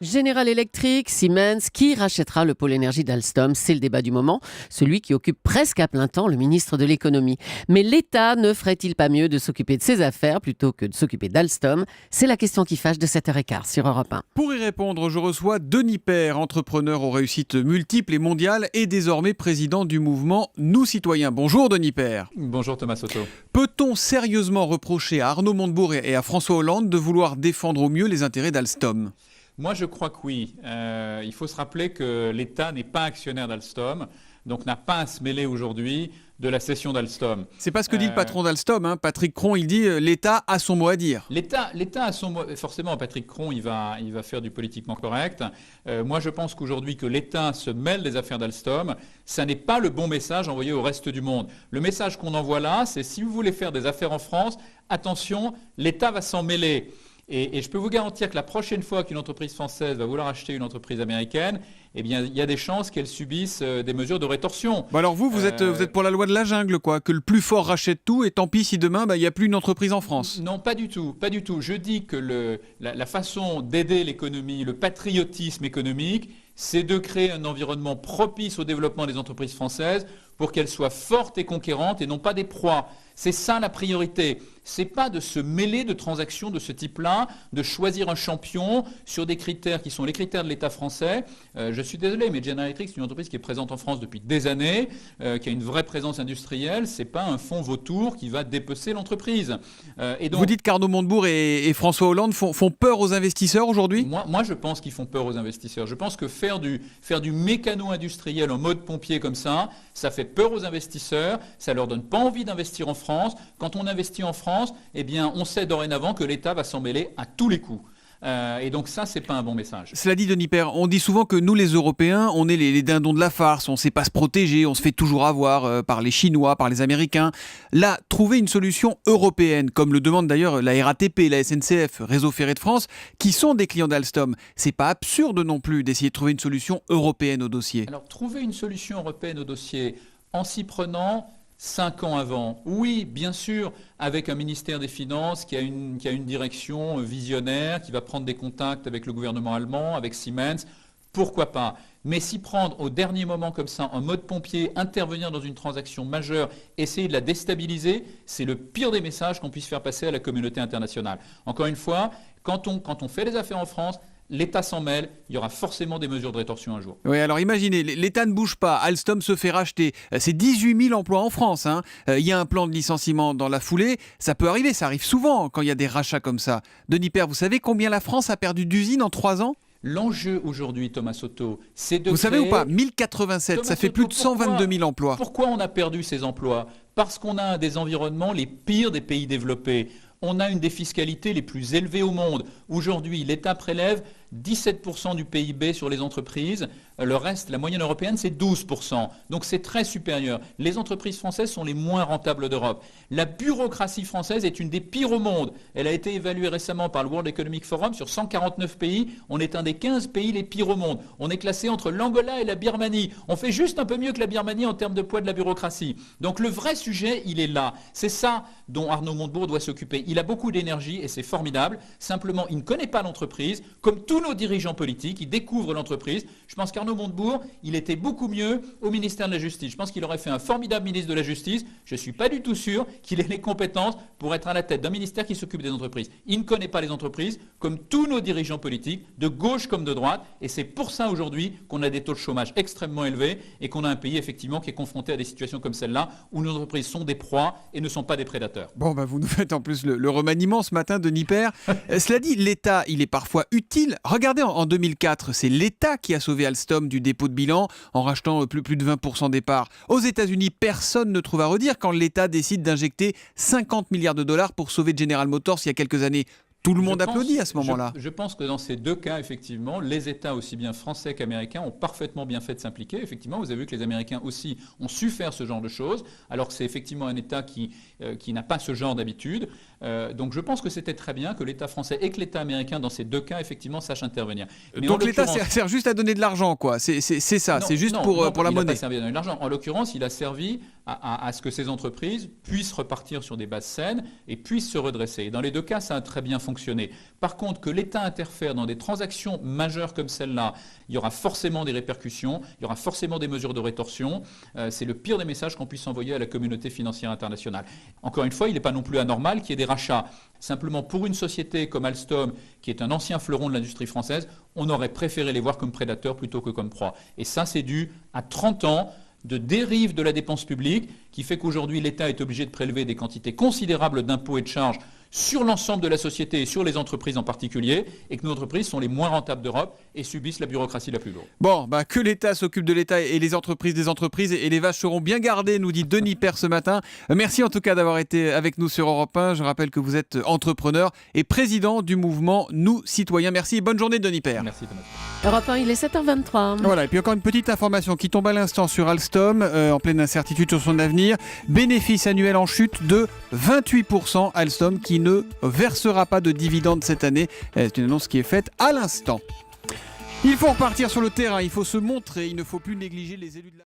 General Electric, Siemens, qui rachètera le pôle énergie d'Alstom? C'est le débat du moment, celui qui occupe presque à plein temps le ministre de l'économie. Mais l'État ne ferait-il pas mieux de s'occuper de ses affaires plutôt que de s'occuper d'Alstom? C'est la question qui fâche de 7h15 sur Europe 1. Pour y répondre, je reçois Denis Père, entrepreneur aux réussites multiples et mondiales et désormais président du mouvement Nous Citoyens. Bonjour Denis Père. Bonjour Thomas Soto. Peut-on sérieusement reprocher à Arnaud Montebourg et à François Hollande de vouloir défendre au mieux les intérêts d'Alstom ? Moi, je crois que oui. Il faut se rappeler que l'État n'est pas actionnaire d'Alstom, donc n'a pas à se mêler aujourd'hui de la cession d'Alstom. C'est pas ce que dit le patron d'Alstom, Patrick Cron. Il dit l'État a son mot à dire. L'État a son mot. Forcément, Patrick Cron, il va faire du politiquement correct. Moi, je pense qu'aujourd'hui, que l'État se mêle des affaires d'Alstom, ça n'est pas le bon message envoyé au reste du monde. Le message qu'on envoie là, c'est si vous voulez faire des affaires en France, attention, l'État va s'en mêler. Et je peux vous garantir que la prochaine fois qu'une entreprise française va vouloir acheter une entreprise américaine, eh bien, il y a des chances qu'elle subisse des mesures de rétorsion. Bon alors vous êtes pour la loi de la jungle, quoi, que le plus fort rachète tout et tant pis si demain, il n'y a plus une entreprise en France. Non, pas du tout, pas du tout. Je dis que la façon d'aider l'économie, le patriotisme économique, c'est de créer un environnement propice au développement des entreprises françaises pour qu'elles soient fortes et conquérantes et non pas des proies. C'est ça la priorité. C'est pas de se mêler de transactions de ce type-là, de choisir un champion sur des critères qui sont les critères de l'État français. Je suis désolé, mais General Electric, c'est une entreprise qui est présente en France depuis des années, qui a une vraie présence industrielle. C'est pas un fonds vautour qui va dépecer l'entreprise. Et donc, vous dites qu'Arnaud Montebourg et François Hollande font peur aux investisseurs aujourd'hui ? Moi, je pense qu'ils font peur aux investisseurs. Je pense que faire du mécano industriel en mode pompier comme ça fait peur aux investisseurs. Ça leur donne pas envie d'investir en France. Quand on investit en France, eh bien, on sait dorénavant que l'État va s'en mêler à tous les coups. Et donc ça, c'est pas un bon message. Cela dit, Denis Père, on dit souvent que nous, les Européens, on est les dindons de la farce, on ne sait pas se protéger, on se fait toujours avoir par les Chinois, par les Américains. Là, trouver une solution européenne, comme le demande d'ailleurs la RATP, la SNCF, Réseau Ferré de France, qui sont des clients d'Alstom, c'est pas absurde non plus d'essayer de trouver une solution européenne au dossier. Alors, trouver une solution européenne au dossier en s'y prenant 5 ans avant. Oui, bien sûr, avec un ministère des Finances qui a une direction visionnaire, qui va prendre des contacts avec le gouvernement allemand, avec Siemens, pourquoi pas. Mais s'y prendre au dernier moment comme ça, en mode pompier, intervenir dans une transaction majeure, essayer de la déstabiliser, c'est le pire des messages qu'on puisse faire passer à la communauté internationale. Encore une fois, quand on fait des affaires en France, l'État s'en mêle, il y aura forcément des mesures de rétorsion un jour. Oui, alors imaginez, l'État ne bouge pas, Alstom se fait racheter, c'est 18 000 emplois en France. Il y a un plan de licenciement dans la foulée, ça peut arriver, ça arrive souvent quand il y a des rachats comme ça. Denis Père, vous savez combien la France a perdu d'usines en 3 ans ? L'enjeu aujourd'hui, Thomas Soto, c'est de Vous savez ou pas, 1087, ça fait plus de 122 000 emplois. Pourquoi on a perdu ces emplois ? Parce qu'on a des environnements les pires des pays développés. On a une des fiscalités les plus élevées au monde. Aujourd'hui, l'État prélève 17% du PIB sur les entreprises. Le reste, la moyenne européenne, c'est 12%. Donc c'est très supérieur. Les entreprises françaises sont les moins rentables d'Europe. La bureaucratie française est une des pires au monde. Elle a été évaluée récemment par le World Economic Forum sur 149 pays. On est un des 15 pays les pires au monde. On est classé entre l'Angola et la Birmanie. On fait juste un peu mieux que la Birmanie en termes de poids de la bureaucratie. Donc le vrai sujet, il est là. C'est ça dont Arnaud Montebourg doit s'occuper. Il a beaucoup d'énergie et c'est formidable. Simplement, il ne connaît pas l'entreprise. Comme tous nos dirigeants politiques, ils découvrent l'entreprise. Je pense qu'Arnaud Montebourg, il était beaucoup mieux au ministère de la Justice. Je pense qu'il aurait fait un formidable ministre de la Justice. Je ne suis pas du tout sûr qu'il ait les compétences pour être à la tête d'un ministère qui s'occupe des entreprises. Il ne connaît pas les entreprises, comme tous nos dirigeants politiques, de gauche comme de droite. Et c'est pour ça aujourd'hui qu'on a des taux de chômage extrêmement élevés et qu'on a un pays effectivement qui est confronté à des situations comme celle-là où nos entreprises sont des proies et ne sont pas des prédateurs. Bon, vous nous faites en plus le remaniement ce matin, Denis Père. Cela dit, l'État, il est parfois utile. Regardez, en 2004, c'est l'État qui a sauvé Alstom du dépôt de bilan en rachetant plus de 20% des parts. Aux États-Unis, personne ne trouve à redire quand l'État décide d'injecter 50 milliards de dollars pour sauver General Motors il y a quelques années. Tout le monde applaudit à ce moment-là. Je pense que dans ces deux cas, effectivement, les États, aussi bien français qu'américains, ont parfaitement bien fait de s'impliquer. Effectivement, vous avez vu que les Américains aussi ont su faire ce genre de choses, alors que c'est effectivement un État qui n'a pas ce genre d'habitude. Donc je pense que c'était très bien que l'État français et que l'État américain, dans ces deux cas, effectivement, sachent intervenir. Mais Donc en l'État l'occurrence- sert juste à donner de l'argent, quoi. C'est ça, Non, c'est juste non, pour non, la il n'a monnaie. pas servi à donner de l'argent. En l'occurrence, il a servi à ce que ces entreprises puissent repartir sur des bases saines et puissent se redresser. Et dans les deux cas, ça a très bien fonctionné. Par contre, que l'État interfère dans des transactions majeures comme celle-là, il y aura forcément des répercussions, il y aura forcément des mesures de rétorsion. C'est le pire des messages qu'on puisse envoyer à la communauté financière internationale. Encore une fois, il n'est pas non plus anormal qu'il y ait des rachats. Simplement, pour une société comme Alstom, qui est un ancien fleuron de l'industrie française, on aurait préféré les voir comme prédateurs plutôt que comme proies. Et ça, c'est dû à 30 ans de dérive de la dépense publique qui fait qu'aujourd'hui l'État est obligé de prélever des quantités considérables d'impôts et de charges sur l'ensemble de la société et sur les entreprises en particulier, et que nos entreprises sont les moins rentables d'Europe et subissent la bureaucratie la plus lourde. Bon, que l'État s'occupe de l'État et les entreprises des entreprises, et les vaches seront bien gardées, nous dit Denis Père ce matin. Merci en tout cas d'avoir été avec nous sur Europe 1. Je rappelle que vous êtes entrepreneur et président du mouvement Nous Citoyens. Merci et bonne journée Denis Père. Merci Thomas. Europe 1, il est 7h23. Voilà, et puis encore une petite information qui tombe à l'instant sur Alstom, en pleine incertitude sur son avenir. Bénéfice annuel en chute de 28%. Alstom qui ne versera pas de dividendes cette année. C'est une annonce qui est faite à l'instant. Il faut repartir sur le terrain, il faut se montrer, il ne faut plus négliger les élus de la...